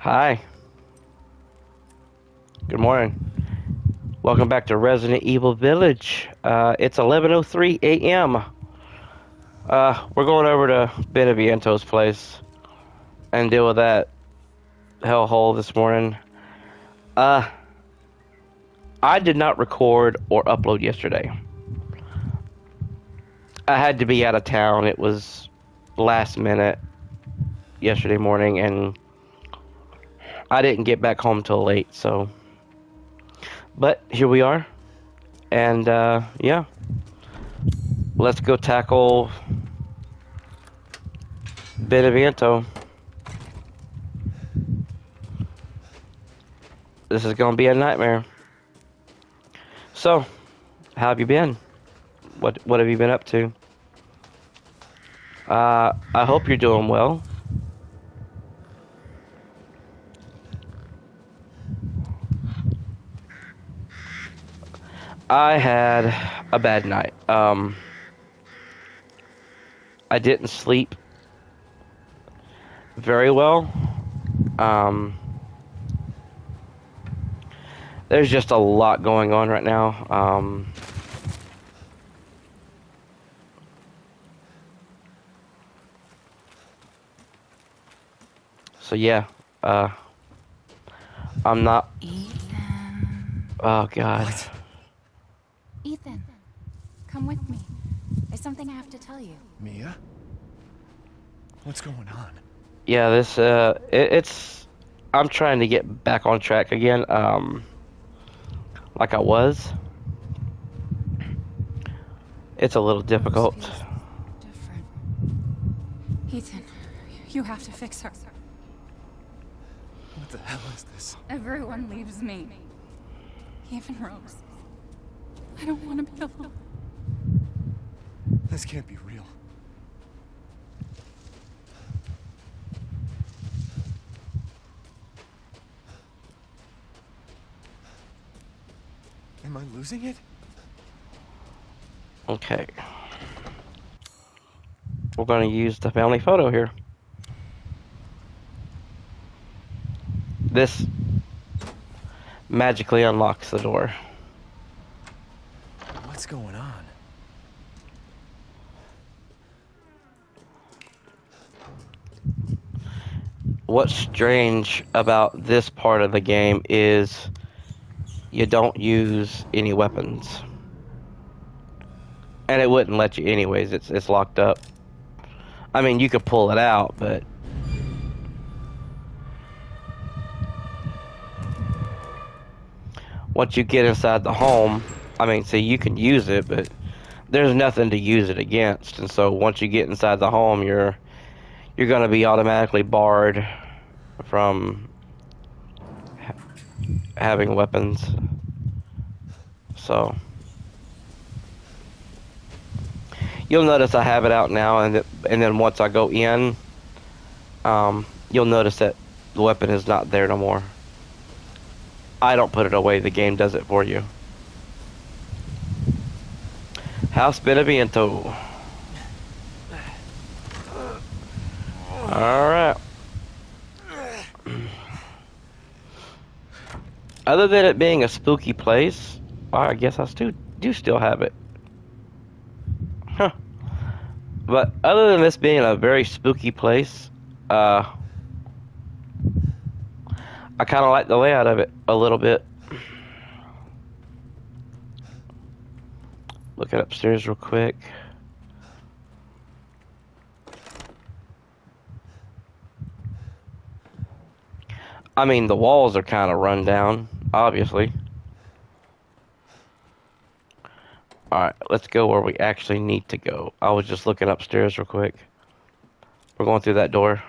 Hi, good morning. Welcome back to Resident Evil Village. It's 11:03 a.m. We're going over to Beneviento's place and deal with that hellhole this morning. Uh, I did not record or upload yesterday. I had to be out of town. It was last minute yesterday morning, and I didn't get back home till late, so. But here we are, and yeah, let's go tackle Beneviento. This is gonna be a nightmare. So, how have you been? What have you been up to? I hope you're doing well. I had a bad night. I didn't sleep very well. Um, there's just a lot going on right now. So yeah, I'm not. Ethan. Oh God. What? Ethan, come with me. There's something I have to tell you. Mia? What's going on? Yeah, it's. I'm trying to get back on track again. Like I was. It's a little difficult. Rose feels different. Ethan, you have to fix her. What the hell is this? Everyone leaves me. Even Rose. I don't want to be alone. This can't be real. Am I losing it? Okay. We're going to use the family photo here. This magically unlocks the door. What's going on? What's strange about this part of the game is you don't use any weapons. And it wouldn't let you anyways, it's locked up. I mean, you could pull it out, but once you get inside the home, I mean, see, you can use it, but there's nothing to use it against. And so once you get inside the home, you're going to be automatically barred from having weapons. So you'll notice I have it out now, and then once I go in, you'll notice that the weapon is not there no more. I don't put it away, the game does it for you. House Beneviento. Alright. Other than it being a spooky place, I guess I still have it. Huh. But other than this being a very spooky place, I kind of like the layout of it a little bit. Looking upstairs real quick. I mean, the walls are kind of run down, obviously. Alright, let's go where we actually need to go. I was just looking upstairs real quick. We're going through that door.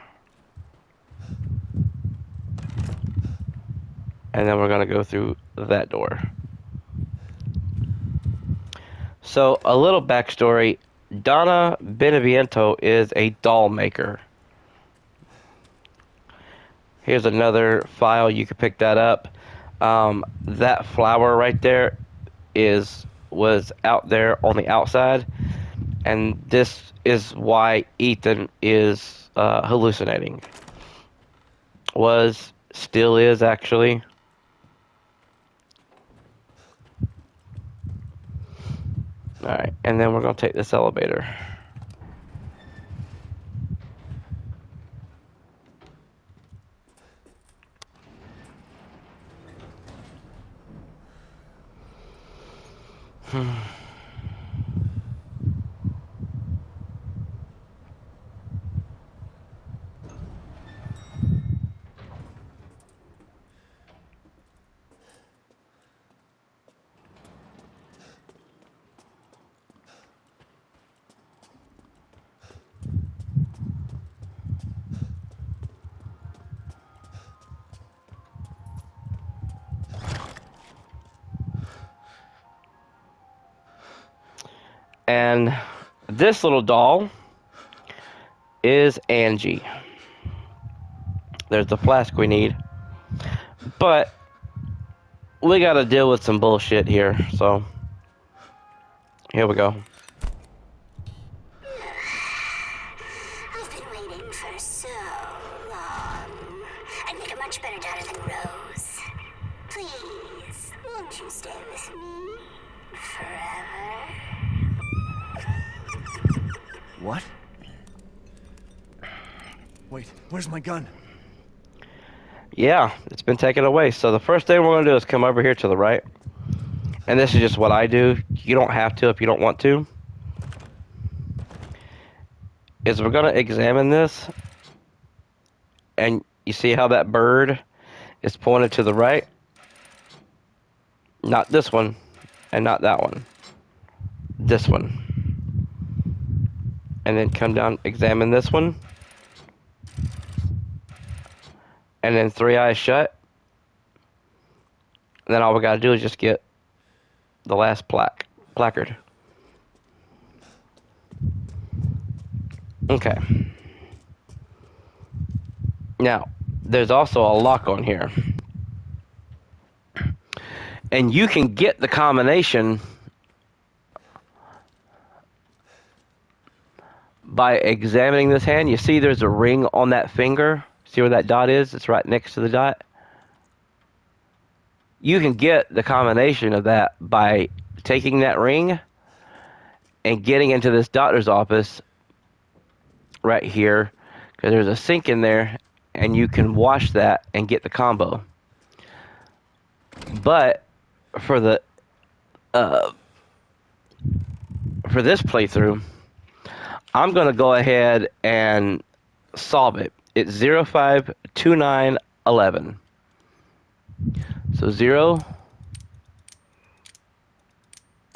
And then we're going to go through that door. So, a little backstory. Donna Beneviento is a doll maker. Here's another file, you can pick that up. That flower right there was out there on the outside, and this is why Ethan is hallucinating. Was Still is, actually. Alright, and then we're going to take this elevator. And this little doll is Angie. There's the flask we need. But we gotta deal with some bullshit here, so here we go. I've been waiting for so long. I'd make a much better daughter than Rose. Please, won't you stay with me forever? What? Wait, where's my gun? Yeah, it's been taken away. So the first thing we're going to do is come over here to the right. And this is just what I do. You don't have to if you don't want to. Is we're going to examine this. And you see how that bird is pointed to the right? Not this one. And not that one. This one. And then come down, examine this one. And then 3 eyes shut. And then all we gotta do is just get the last placard. Okay. Now, there's also a lock on here. And you can get the combination by examining this hand. You see there's a ring on that finger. See where that dot is? It's right next to the dot. You can get the combination of that by taking that ring and getting into this doctor's office right here, because there's a sink in there, and you can wash that and get the combo. But for the for this playthrough, I'm going to go ahead and solve it. It's 052911. So 0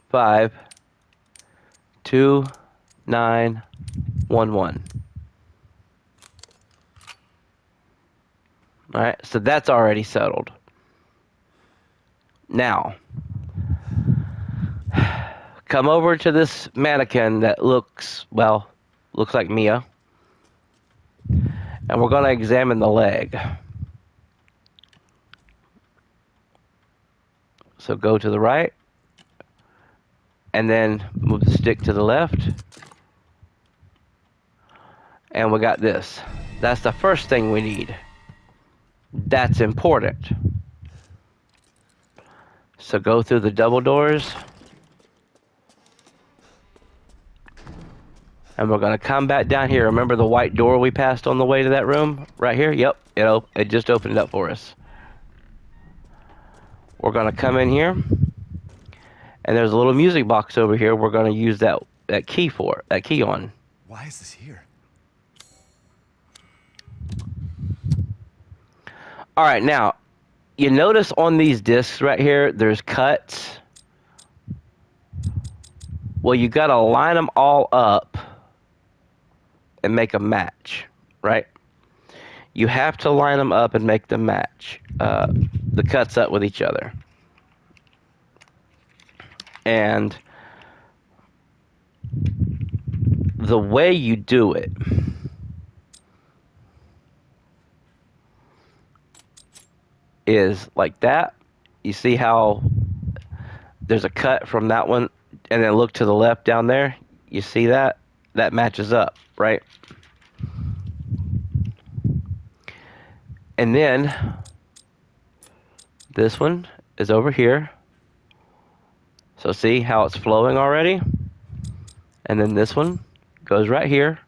5 2 9 1 1. All right, so that's already settled. Now, come over to this mannequin that looks like Mia. And we're going to examine the leg. So go to the right. And then move the stick to the left. And we got this. That's the first thing we need. That's important. So go through the double doors. And we're going to come back down here. Remember the white door we passed on the way to that room? Right here? Yep. It just opened up for us. We're going to come in here. And there's a little music box over here we're going to use that key on. Why is this here? All right, now, you notice on these discs right here, there's cuts. Well, you got to line them all up and make a match, right? You have to line them up and make them match, the cuts up with each other. And the way you do it is like that. You see how there's a cut from that one, and then look to the left down there. You see that? That matches up, right? And then This one is over here. So see how it's flowing already? And then this one goes right here.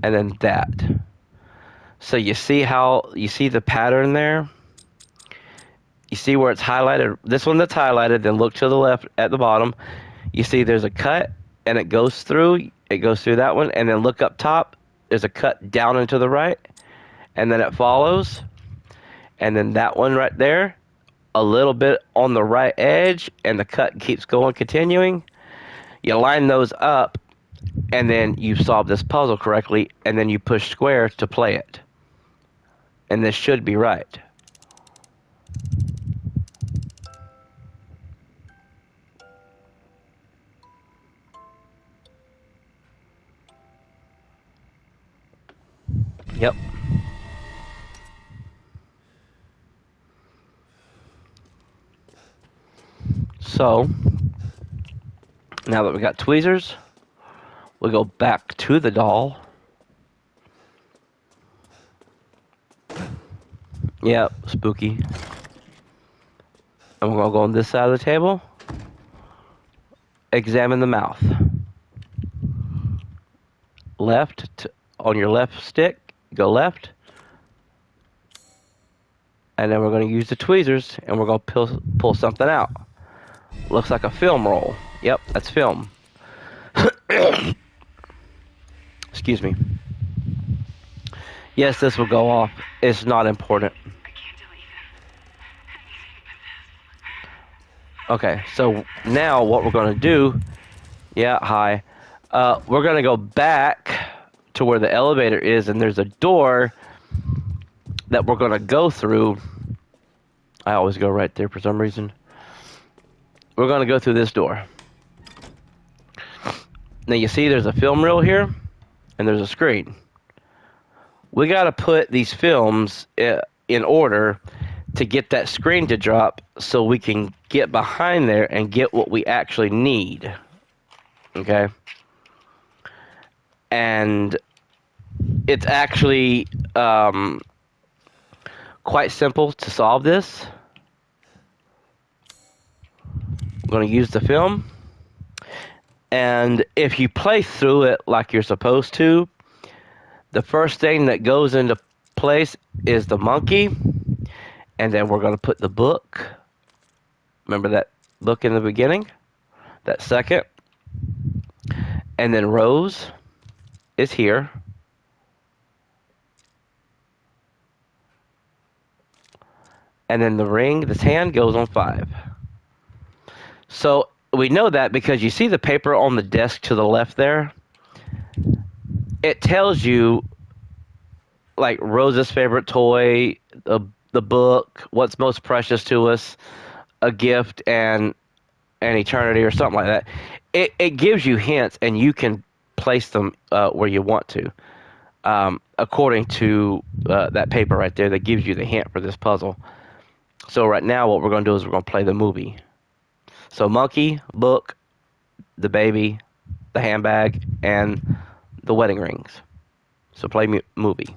And then that. So you see the pattern there? You see where it's highlighted? This one that's highlighted, then look to the left at the bottom. You see there's a cut, and it goes through that one, and then look up top, there's a cut down and to the right, and then it follows, and then that one right there, a little bit on the right edge, and the cut keeps going, continuing. You line those up, and then you solve this puzzle correctly, and then you push square to play it. And this should be right. Yep. So, now that we got tweezers, we go back to the doll. Yep, spooky. And we're going to go on this side of the table. Examine the mouth. Left, on your left stick, go left. And then we're going to use the tweezers, and we're going to pull something out. Looks like a film roll. Yep, that's film. Excuse me. Yes, this will go off. It's not important. Okay, so now what we're going to do... Yeah, hi. We're going to go back to where the elevator is, and there's a door that we're going to go through. I always go right there for some reason. We're going to go through this door. Now you see there's a film reel here, and there's a screen. We got to put these films in order to get that screen to drop so we can get behind there and get what we actually need. Okay? And it's actually quite simple to solve this. I'm going to use the film. And if you play through it like you're supposed to, the first thing that goes into place is the monkey. And then we're going to put the book. Remember that book in the beginning? That second. And then Rose is here. And then the ring, this hand, goes on 5. So we know that because you see the paper on the desk to the left there? It tells you, like, Rose's favorite toy, the book, what's most precious to us, a gift, and an eternity, or something like that. It gives you hints, and you can place them where you want to, according to that paper right there that gives you the hint for this puzzle. So right now what we're going to do is we're going to play the movie. So monkey, book, the baby, the handbag, and the wedding rings. So play movie.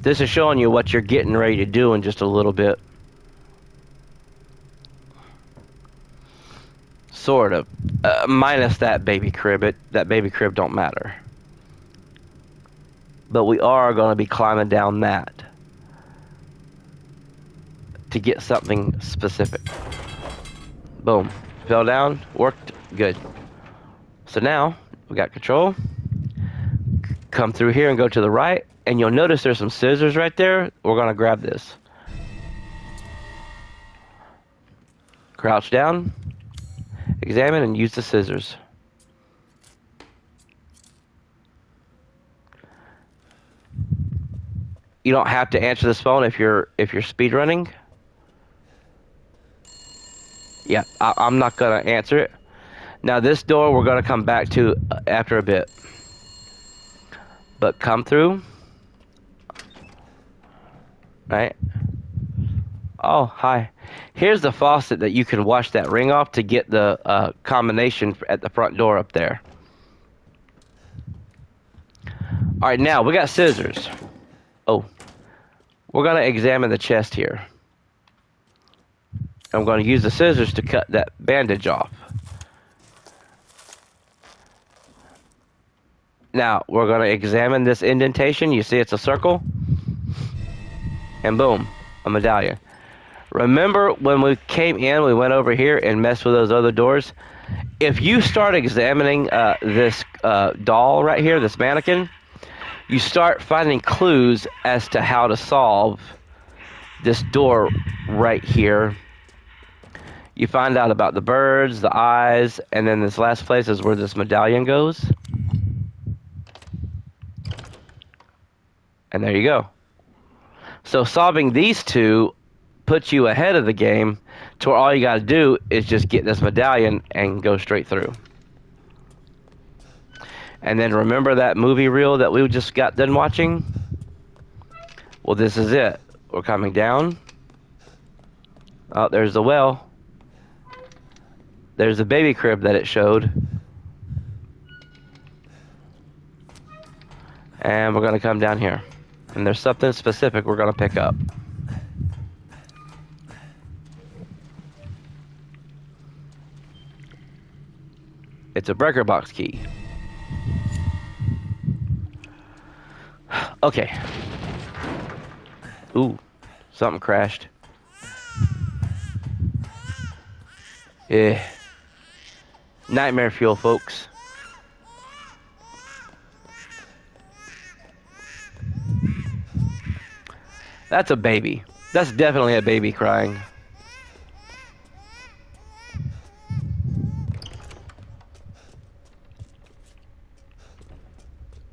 This is showing you what you're getting ready to do in just a little bit. Sort of. Minus that baby crib. That baby crib don't matter. But we are going to be climbing down that to get something specific. Boom. Fell down. Worked. Good. So now we got control. Come through here and go to the right. And you'll notice there's some scissors right there. We're going to grab this. Crouch down. Examine and use the scissors. You don't have to answer this phone if you're speed running. Yeah, I'm not gonna answer it. Now this door we're gonna come back to after a bit. But come through. Right? Oh, hi. Here's the faucet that you can wash that ring off to get the combination at the front door up there. All right, now we got scissors. Oh, we're gonna examine the chest here. I'm gonna use the scissors to cut that bandage off. Now we're gonna examine this indentation. You see, it's a circle, and boom, a medallion. Remember when we came in, we went over here and messed with those other doors? If you start examining this doll right here, this mannequin, you start finding clues as to how to solve this door right here. You find out about the birds, the eyes, and then this last place is where this medallion goes. And there you go. So solving these two puts you ahead of the game to where all you got to do is just get this medallion and go straight through. And then remember that movie reel that we just got done watching? Well, this is it. We're coming down. Oh, there's the well. There's the baby crib that it showed. And we're going to come down here. And there's something specific we're going to pick up. It's a breaker box key. Okay. Ooh, something crashed. Yeah. Nightmare fuel, folks. That's a baby. That's definitely a baby crying.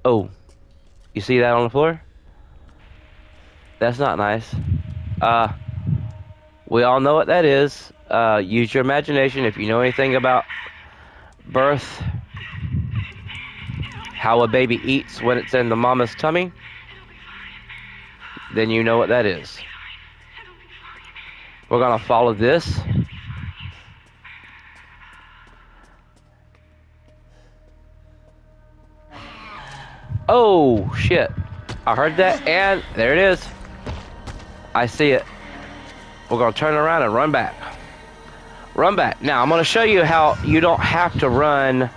Oh, you see that on the floor? That's not nice. We all know what that is. Use your imagination if you know anything about birth, how a baby eats when it's in the mama's tummy, then you know what that is. We're gonna follow this. Oh, shit. I heard that, and there it is. I see it. We're going to turn around and run back. Run back. Now, I'm going to show you how you don't have to run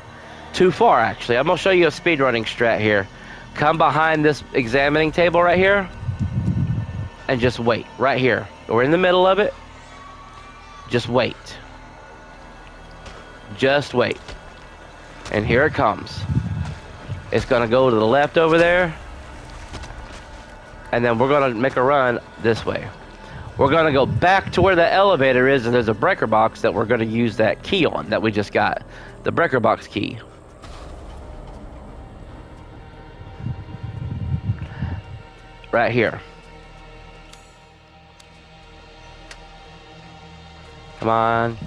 too far, actually. I'm going to show you a speedrunning strat here. Come behind this examining table right here, and just wait. Right here. We're in the middle of it. Just wait. Just wait. And here it comes. It's going to go to the left over there. And then we're going to make a run this way. We're going to go back to where the elevator is, and there's a breaker box that we're going to use that key on that we just got. The breaker box key. Right here. Come on.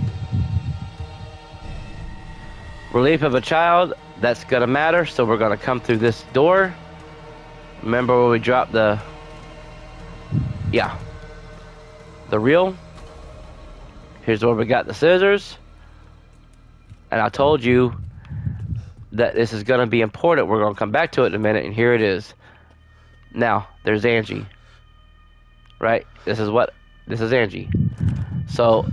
Relief of a child. That's gonna matter, so we're gonna come through this door. Remember where we dropped the... Yeah. The reel. Here's where we got the scissors. And I told you that this is gonna be important. We're gonna come back to it in a minute, and here it is. Now, there's Angie. Right? This is Angie. So,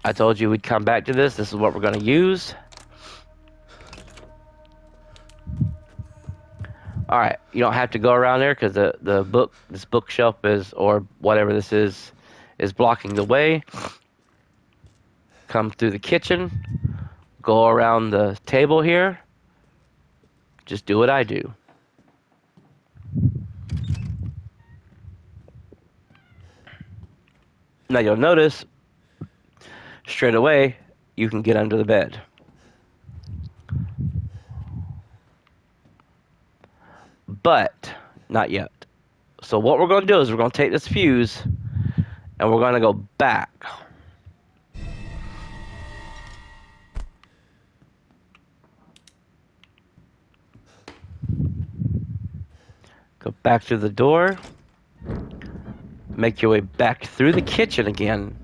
I told you we'd come back to this. This is what we're gonna use. All right, you don't have to go around there because this bookshelf is, or whatever this is blocking the way. Come through the kitchen, go around the table here. Just do what I do. Now you'll notice straight away you can get under the bed. But not yet. So what we're going to do is we're going to take this fuse and we're going to go back. Go back to the door. make your way back through the kitchen again.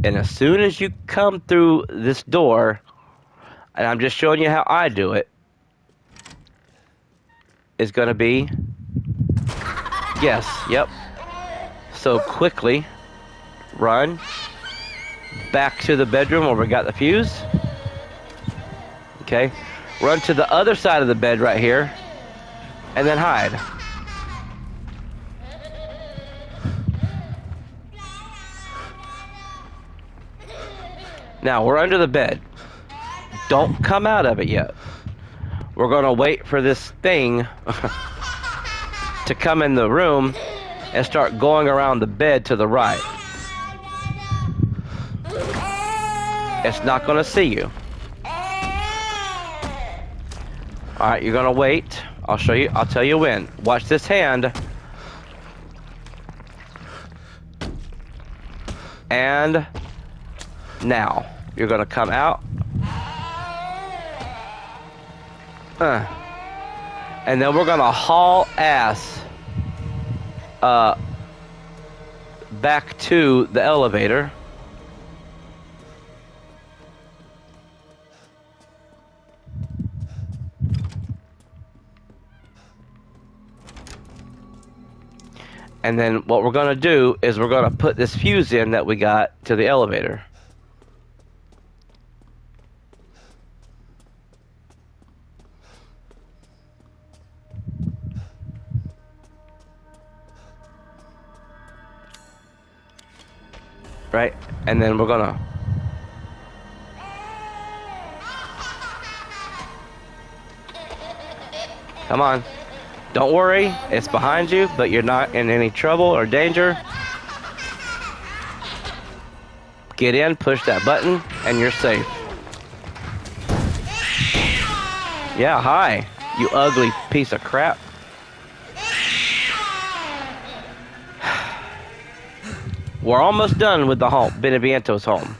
And as soon as you come through this door, and I'm just showing you how I do it, is going to be... Yes, yep. So quickly run back to the bedroom where we got the fuse. Okay. Run to the other side of the bed right here. And then hide. Now, we're under the bed. Don't come out of it yet. We're going to wait for this thing to come in the room and start going around the bed to the right. It's not going to see you. Alright, you're going to wait. I'll show you. I'll tell you when. Watch this hand. And now you're going to come out. And then we're going to haul ass back to the elevator. And then what we're going to do is we're going to put this fuse in that we got to the elevator. Right? And then we're going to... Come on. Don't worry, it's behind you, but you're not in any trouble or danger. Get in, push that button, and you're safe. Yeah, hi, you ugly piece of crap. We're almost done with the home, Beneviento's home.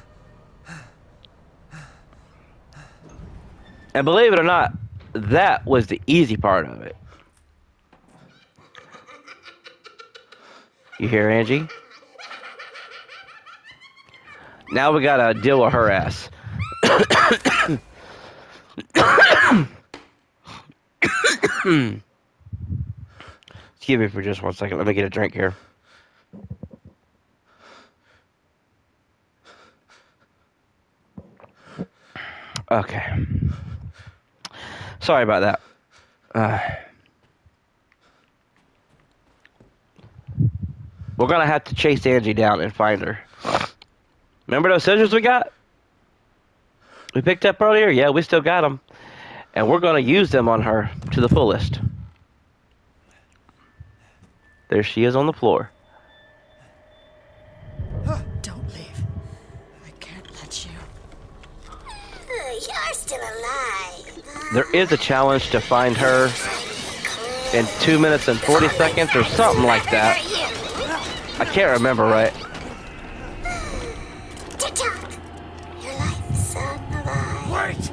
And believe it or not, that was the easy part of it. You hear Angie? Now we gotta deal with her ass. Excuse me for just 1 second. Let me get a drink here. Okay. Sorry about that. We're going to have to chase Angie down and find her. Remember those scissors we got? We picked up earlier? Yeah, we still got them. And we're going to use them on her to the fullest. There she is on the floor. Don't leave. I can't let you. You're still alive. There is a challenge to find her in 2 minutes and 40 seconds or something like that. I can't remember right. TikTok. Your life is on the line. Wait!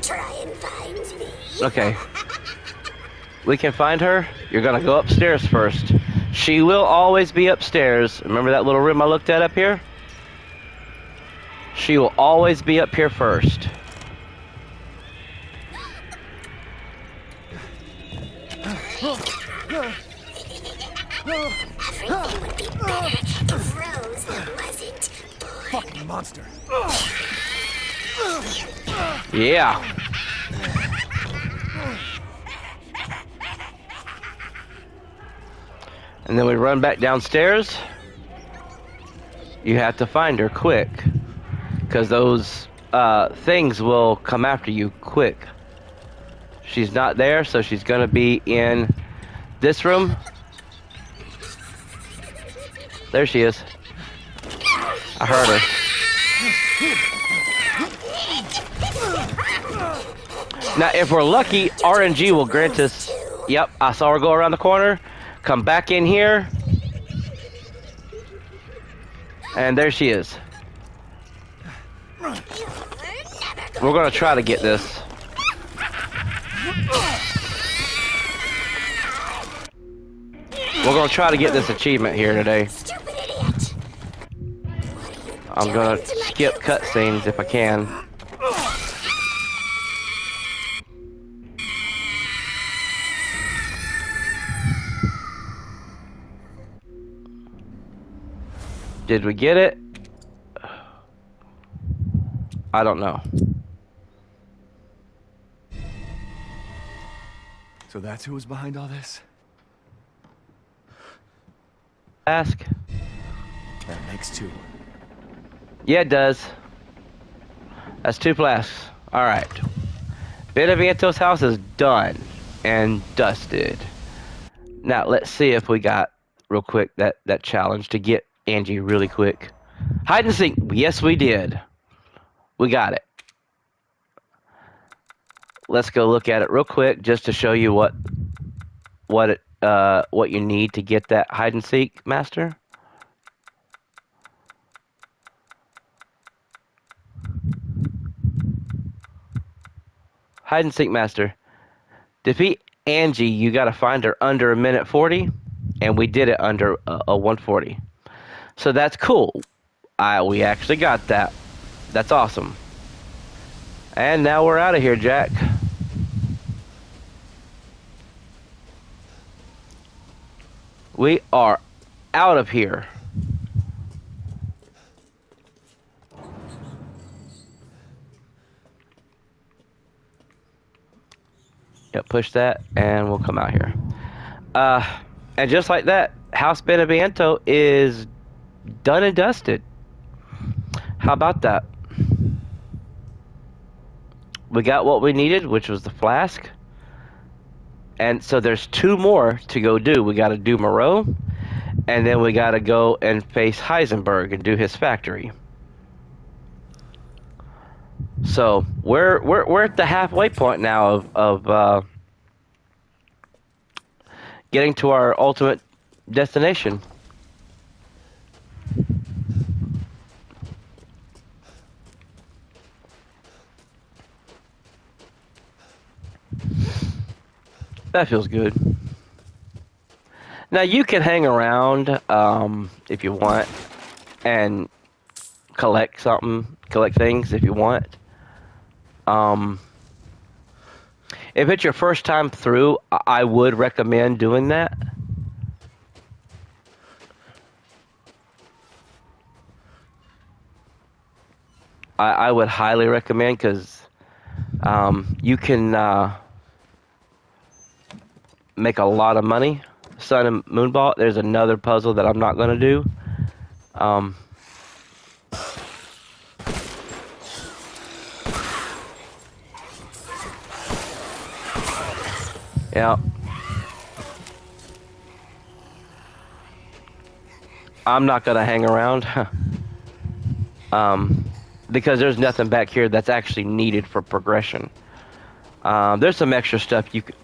Try and find me. Okay. We can find her. You're gonna go upstairs first. She will always be upstairs. Remember that little room I looked at up here? She will always be up here first. Everything would be better if Rose wasn't born. Fucking monster. Yeah. And then we run back downstairs. You have to find her quick, because those things will come after you quick. She's not there, so she's gonna be in this room. There she is. I heard her. Now, if we're lucky, RNG will grant us... Yep, I saw her go around the corner. Come back in here. And there she is. We're gonna try to get this. We're gonna try to get this achievement here today. Stupid idiot! I'm gonna skip cutscenes if I can. Did we get it? I don't know. So that's who was behind all this? Ask. That makes two. Yeah, it does. That's 2 flasks. Alright. Beneviento's house is done and dusted. Now, let's see if we got, real quick, that challenge to get Angie really quick. Hide and seek. Yes, we did. We got it. Let's go look at it real quick just to show you what you need to get that hide and seek master. Hide and seek master. Defeat Angie. You got to find her under 1:40, and we did it under a 1:40. So that's cool. We actually got that. That's awesome. And now we're out of here, Jack. We are out of here. Yep, push that, and we'll come out here. And just like that, House Beneviento is done and dusted. How about that? We got what we needed, which was the flask. And so there's 2 more to go do. We got to do Moreau, and then we got to go and face Heisenberg and do his factory. So we're at the halfway point now of getting to our ultimate destination. That feels good. Now you can hang around if you want and collect things if you want. If it's your first time through, I would recommend doing that. I would highly recommend, because you can make a lot of money. Sun and Moonball. There's another puzzle that I'm not going to do. Yeah. I'm not going to hang around. Because there's nothing back here that's actually needed for progression. There's some extra stuff you could...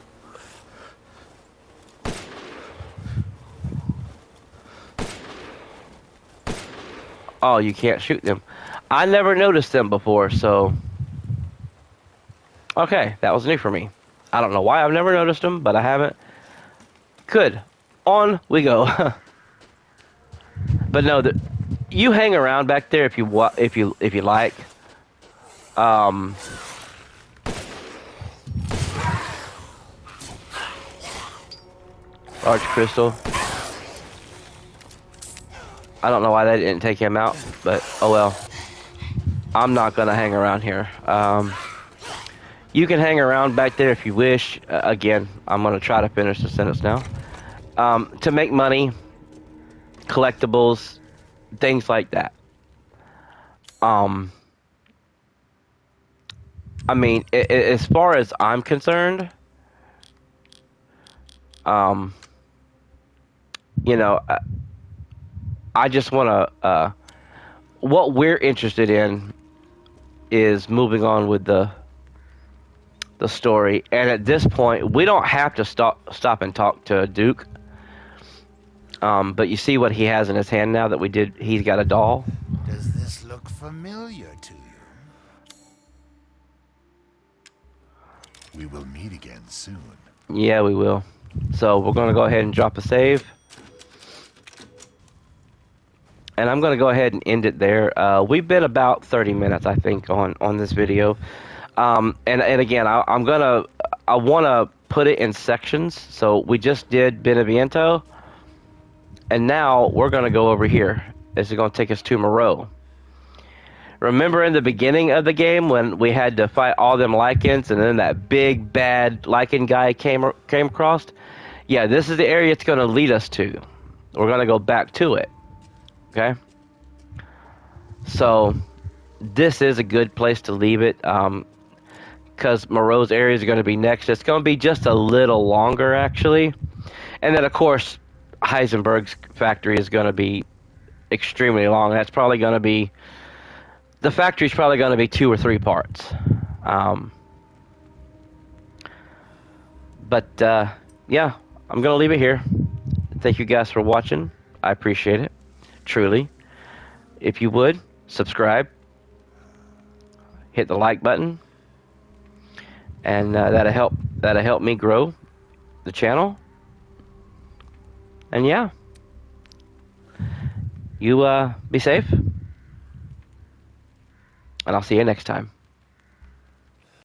Oh, you can't shoot them. I never noticed them before, so... Okay, that was new for me. I don't know why I've never noticed them, but I haven't. Good. On we go. But no, you hang around back there if you like. Large crystal. I don't know why they didn't take him out, but oh well. I'm not gonna hang around here. You can hang around back there if you wish. Again, I'm gonna try to finish the sentence now. To make money, collectibles, things like that. I mean, as far as I'm concerned, you know, I just want to. What we're interested in is moving on with the story, and at this point, we don't have to stop and talk to Duke. But you see what he has in his hand now that we did. He's got a doll. Does this look familiar to you? We will meet again soon. Yeah, we will. So we're gonna go ahead and drop a save. and I'm going to go ahead and end it there. We've been about 30 minutes, I think, on this video. And again, I want to put it in sections. So we just did Beneviento, and now we're going to go over here. This is going to take us to Moreau. Remember in the beginning of the game when we had to fight all them Lycans, and then that big bad Lycan guy came across? Yeah, this is the area it's going to lead us to. We're going to go back to it. Okay? So this is a good place to leave it, because Moreau's area is going to be next. It's going to be just a little longer, actually. And then, of course, Heisenberg's factory is going to be extremely long. That's probably going to be... The factory's probably going to be 2 or 3 parts. Yeah, I'm going to leave it here. Thank you guys for watching. I appreciate it. Truly. If you would, subscribe. Hit the like button. And that'll help me grow the channel. And yeah. You be safe. And I'll see you next time.